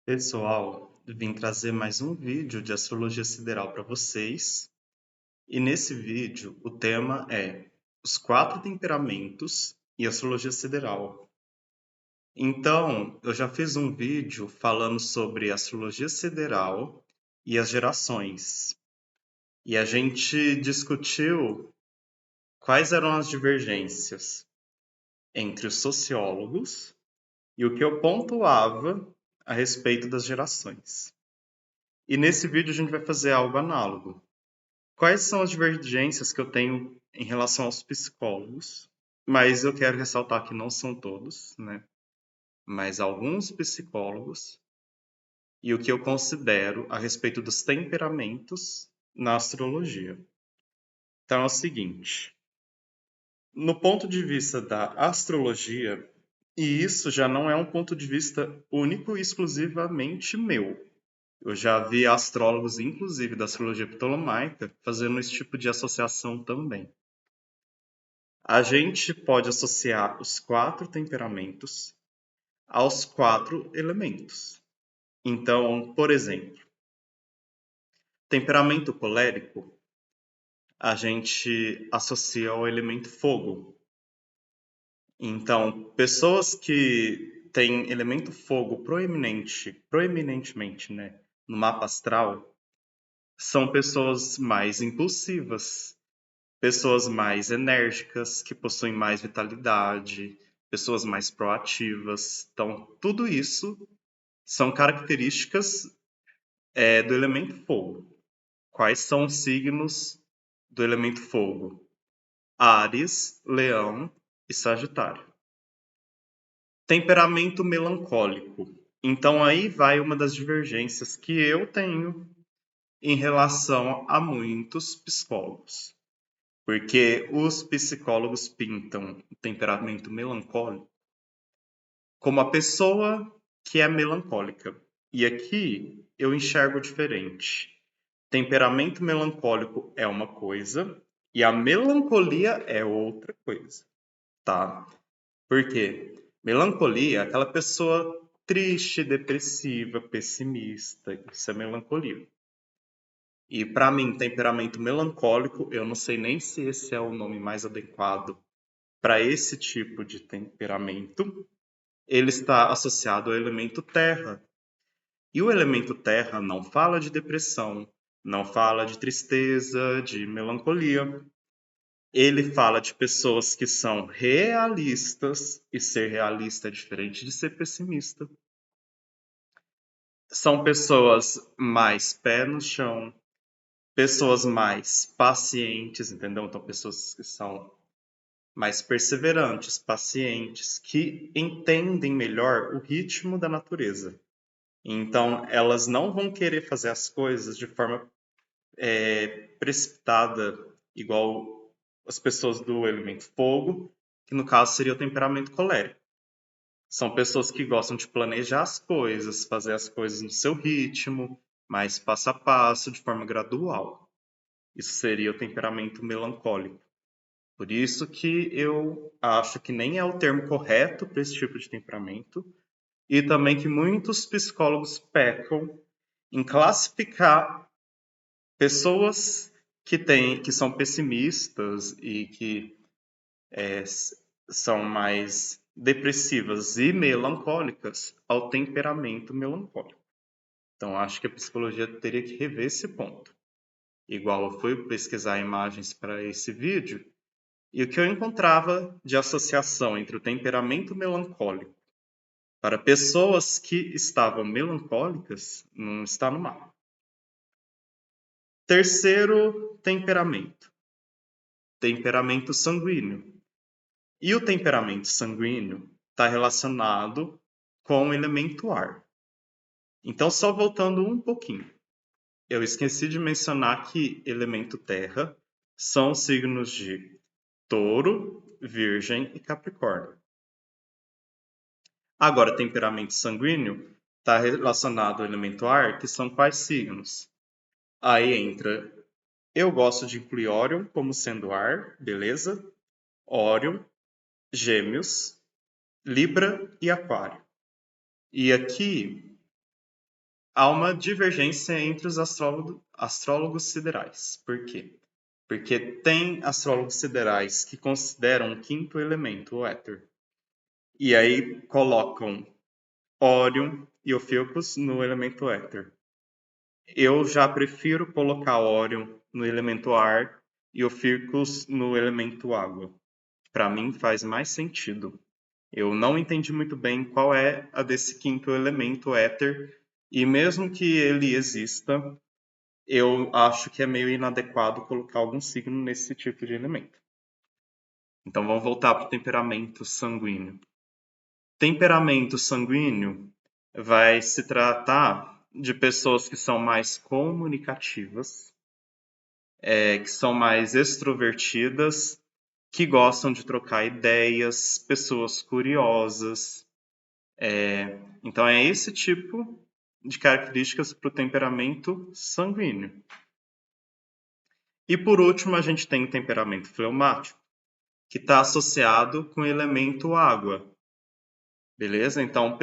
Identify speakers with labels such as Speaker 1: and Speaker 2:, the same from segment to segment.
Speaker 1: Pessoal, vim trazer mais um vídeo de astrologia sideral para vocês. E nesse vídeo, o tema é os quatro temperamentos e astrologia sideral. Então, eu já fiz um vídeo falando sobre astrologia sideral e as gerações. E a gente discutiu quais eram as divergências entre os sociólogos e o que eu pontuava a respeito das gerações. E nesse vídeo a gente vai fazer algo análogo. Quais são as divergências que eu tenho em relação aos psicólogos? Mas eu quero ressaltar que não são todos, né? Mas alguns psicólogos e o que eu considero a respeito dos temperamentos na astrologia. Então é o seguinte, no ponto de vista da astrologia, e isso já não é um ponto de vista único e exclusivamente meu. Eu já vi astrólogos, inclusive da astrologia ptolomaica, fazendo esse tipo de associação também. A gente pode associar os quatro temperamentos aos quatro elementos. Então, por exemplo, temperamento colérico, a gente associa ao elemento fogo. Então, pessoas que têm elemento fogo proeminentemente, né, no mapa astral, são pessoas mais impulsivas, pessoas mais enérgicas, que possuem mais vitalidade, pessoas mais proativas. Então, tudo isso são características do elemento fogo. Quais são os signos do elemento fogo? Áries, Leão e Sagitário. Temperamento melancólico. Então, aí vai uma das divergências que eu tenho em relação a muitos psicólogos. Porque os psicólogos pintam o temperamento melancólico como a pessoa que é melancólica. E aqui eu enxergo diferente. Temperamento melancólico é uma coisa e a melancolia é outra coisa, tá? Por quê? Melancolia é aquela pessoa triste, depressiva, pessimista. Isso é melancolia. E para mim, temperamento melancólico, eu não sei nem se esse é o nome mais adequado para esse tipo de temperamento, ele está associado ao elemento terra. E o elemento terra não fala de depressão, não fala de tristeza, de melancolia. Ele fala de pessoas que são realistas, e ser realista é diferente de ser pessimista. São pessoas mais pé no chão, pessoas mais pacientes, entendeu? Então, pessoas que são mais perseverantes, pacientes, que entendem melhor o ritmo da natureza. Então, elas não vão querer fazer as coisas de forma precipitada, igual as pessoas do elemento fogo, que no caso seria o temperamento colérico. São pessoas que gostam de planejar as coisas, fazer as coisas no seu ritmo, mais passo a passo, de forma gradual. Isso seria o temperamento melancólico. Por isso que eu acho que nem é o termo correto para esse tipo de temperamento, e também que muitos psicólogos pecam em classificar pessoas que são pessimistas e que são mais depressivas e melancólicas ao temperamento melancólico. Então, acho que a psicologia teria que rever esse ponto. Igual eu fui pesquisar imagens para esse vídeo, e o que eu encontrava de associação entre o temperamento melancólico para pessoas que estavam melancólicas não está no mapa. Terceiro temperamento, temperamento sanguíneo. E o temperamento sanguíneo está relacionado com o elemento ar. Então, só voltando um pouquinho, eu esqueci de mencionar que elemento terra são os signos de Touro, Virgem e Capricórnio. Agora, temperamento sanguíneo está relacionado ao elemento ar, que são quais signos? Aí entra, eu gosto de incluir Órion como sendo ar, beleza? Órion, Gêmeos, Libra e Aquário. E aqui há uma divergência entre os astrólogos siderais. Por quê? Porque tem astrólogos siderais que consideram o quinto elemento, o éter. E aí colocam Órion e Ophiuchus no elemento éter. Eu já prefiro colocar Órion no elemento ar e Ophiuchus no elemento água. Para mim faz mais sentido. Eu não entendi muito bem qual é a desse quinto elemento, éter, e mesmo que ele exista, eu acho que é meio inadequado colocar algum signo nesse tipo de elemento. Então vamos voltar para o temperamento sanguíneo. Temperamento sanguíneo vai se tratar de pessoas que são mais comunicativas, que são mais extrovertidas, que gostam de trocar ideias, pessoas curiosas. Então é esse tipo de características para o temperamento sanguíneo. E por último, a gente tem o temperamento fleumático, que está associado com o elemento água. Beleza? Então,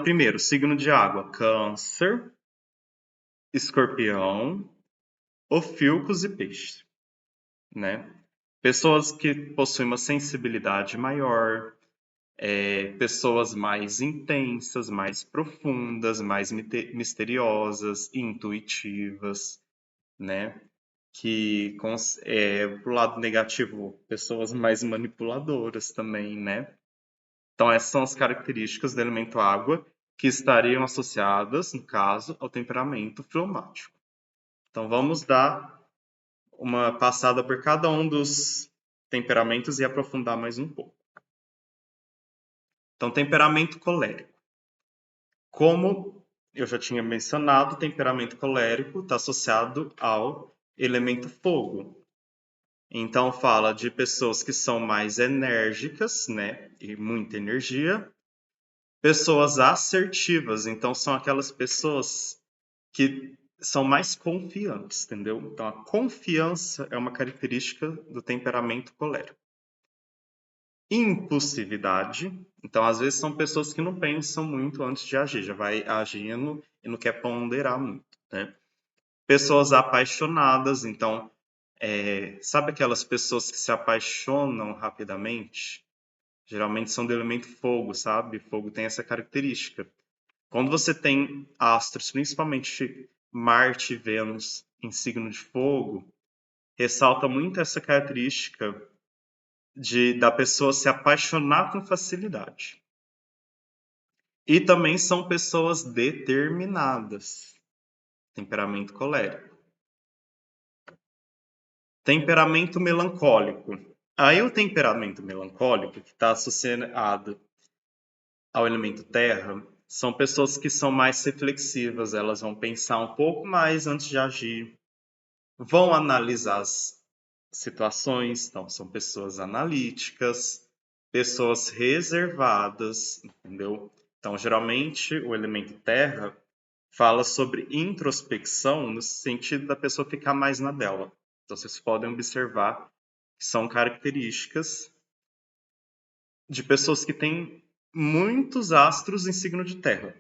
Speaker 1: primeiro, signo de água: Câncer, Escorpião, Ophiuchus e Peixe, né? Pessoas que possuem uma sensibilidade maior, pessoas mais intensas, mais profundas, mais misteriosas, intuitivas, né? Que, pro lado negativo, pessoas mais manipuladoras também, né? Então, essas são as características do elemento água que estariam associadas, no caso, ao temperamento fleumático. Então, vamos dar uma passada por cada um dos temperamentos e aprofundar mais um pouco. Então, temperamento colérico. Como eu já tinha mencionado, o temperamento colérico está associado ao elemento fogo. Então, fala de pessoas que são mais enérgicas, né? E muita energia. Pessoas assertivas. Então, são aquelas pessoas que são mais confiantes, entendeu? Então, a confiança é uma característica do temperamento colérico. Impulsividade. Então, às vezes, são pessoas que não pensam muito antes de agir, já vai agindo e não quer ponderar muito, né? Pessoas apaixonadas. Então, sabe aquelas pessoas que se apaixonam rapidamente? Geralmente são do elemento fogo, sabe? Fogo tem essa característica. Quando você tem astros, principalmente Marte e Vênus em signo de fogo, ressalta muito essa característica da pessoa se apaixonar com facilidade. E também são pessoas determinadas. Temperamento colérico. Temperamento melancólico. Aí o temperamento melancólico, que está associado ao elemento terra, são pessoas que são mais reflexivas, elas vão pensar um pouco mais antes de agir, vão analisar as situações, então são pessoas analíticas, pessoas reservadas, entendeu? Então, geralmente, o elemento terra fala sobre introspecção no sentido da pessoa ficar mais na dela. Então, vocês podem observar que são características de pessoas que têm muitos astros em signo de terra.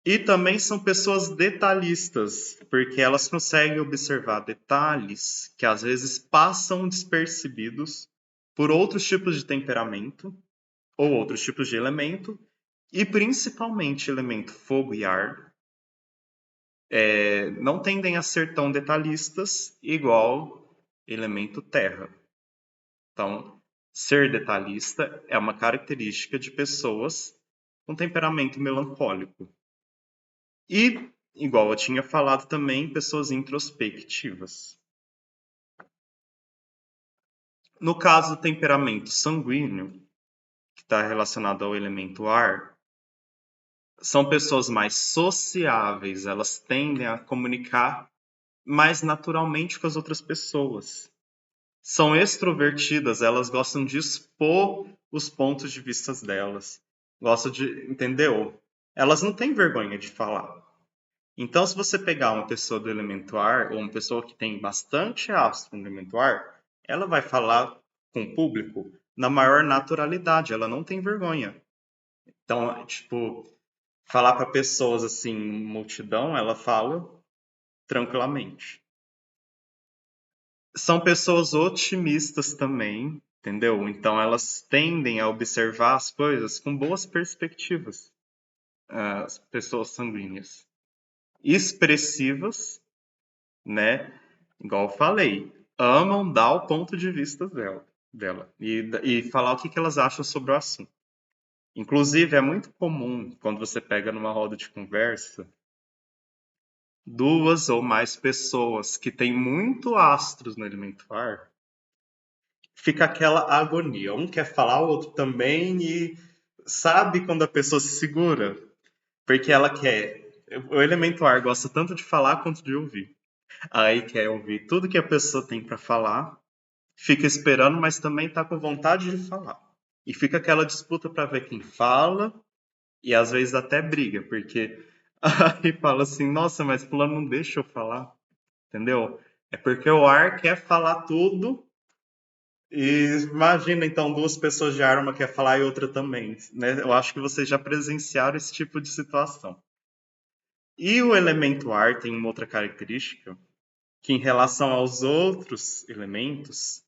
Speaker 1: E também são pessoas detalhistas, porque elas conseguem observar detalhes que às vezes passam despercebidos por outros tipos de temperamento ou outros tipos de elemento, e principalmente elemento fogo e ar, não tendem a ser tão detalhistas igual elemento terra. Então, ser detalhista é uma característica de pessoas com temperamento melancólico. E, igual eu tinha falado também, pessoas introspectivas. No caso do temperamento sanguíneo, que está relacionado ao elemento ar, são pessoas mais sociáveis, elas tendem a comunicar mais naturalmente com as outras pessoas. São extrovertidas, elas gostam de expor os pontos de vista delas. Gostam de, entendeu? Elas não têm vergonha de falar. Então, se você pegar uma pessoa do elemento ar, ou uma pessoa que tem bastante astro no elemento ar, ela vai falar com o público na maior naturalidade, ela não tem vergonha. Então, tipo, Falar para pessoas assim, multidão, ela fala tranquilamente. São pessoas otimistas também, entendeu? Então elas tendem a observar as coisas com boas perspectivas. As pessoas sanguíneas. Expressivas, né? Igual eu falei, amam dar o ponto de vista dela e falar o que elas acham sobre o assunto. Inclusive, é muito comum quando você pega numa roda de conversa duas ou mais pessoas que têm muito astros no elemento ar, fica aquela agonia. Um quer falar, o outro também, e sabe quando a pessoa se segura? Porque ela quer. O elemento ar gosta tanto de falar quanto de ouvir. Aí quer ouvir tudo que a pessoa tem para falar, fica esperando, mas também está com vontade de falar. E fica aquela disputa para ver quem fala, e às vezes até briga, porque aí fala assim: nossa, mas fulano não deixa eu falar, entendeu? É porque o ar quer falar tudo, e imagina então duas pessoas de ar, uma quer falar e outra também, né? Eu acho que vocês já presenciaram esse tipo de situação. E o elemento ar tem uma outra característica, que em relação aos outros elementos,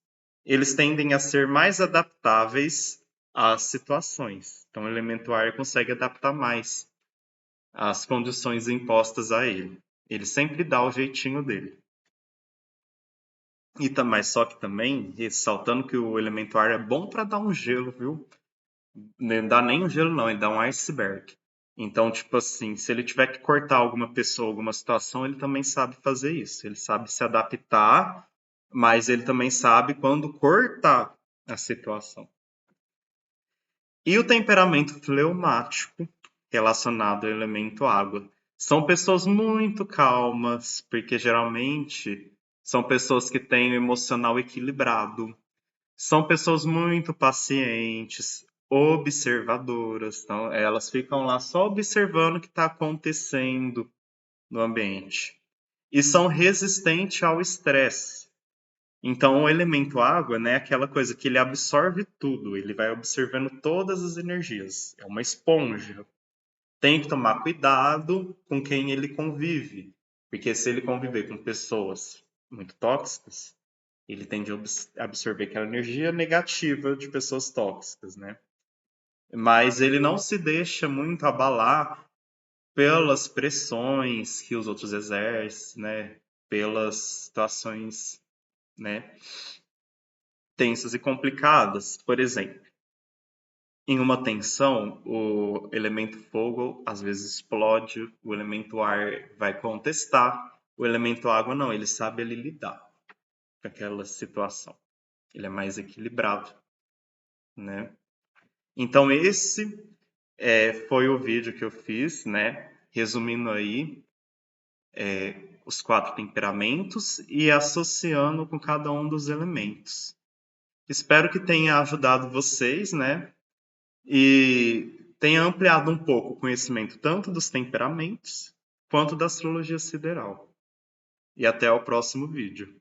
Speaker 1: eles tendem a ser mais adaptáveis às situações. Então, o elemento ar consegue adaptar mais às condições impostas a ele. Ele sempre dá o jeitinho dele. Mas só que também, ressaltando que o elemento ar é bom para dar um gelo, viu? Não dá nem um gelo, não, ele dá um iceberg. Então, tipo assim, se ele tiver que cortar alguma pessoa, alguma situação, ele também sabe fazer isso. Ele sabe se adaptar, mas ele também sabe quando cortar a situação. E o temperamento fleumático, relacionado ao elemento água, são pessoas muito calmas, porque geralmente são pessoas que têm o emocional equilibrado, são pessoas muito pacientes, observadoras, então elas ficam lá só observando o que está acontecendo no ambiente. E são resistentes ao estresse. Então, o elemento água, né, é aquela coisa que ele absorve tudo, ele vai observando todas as energias. É uma esponja. Tem que tomar cuidado com quem ele convive, porque se ele conviver com pessoas muito tóxicas, ele tende a absorver aquela energia negativa de pessoas tóxicas, né? Mas ele não se deixa muito abalar pelas pressões que os outros exercem, né? Pelas situações, né, tensas e complicadas. Por exemplo, em uma tensão, o elemento fogo às vezes explode, o elemento ar vai contestar, o elemento água não, ele sabe ele lidar com aquela situação. Ele é mais equilibrado, né? Então esse foi o vídeo que eu fiz, né? Resumindo aí os 4 temperamentos e associando com cada um dos elementos. Espero que tenha ajudado vocês, né? E tenha ampliado um pouco o conhecimento tanto dos temperamentos quanto da astrologia sideral. E até o próximo vídeo.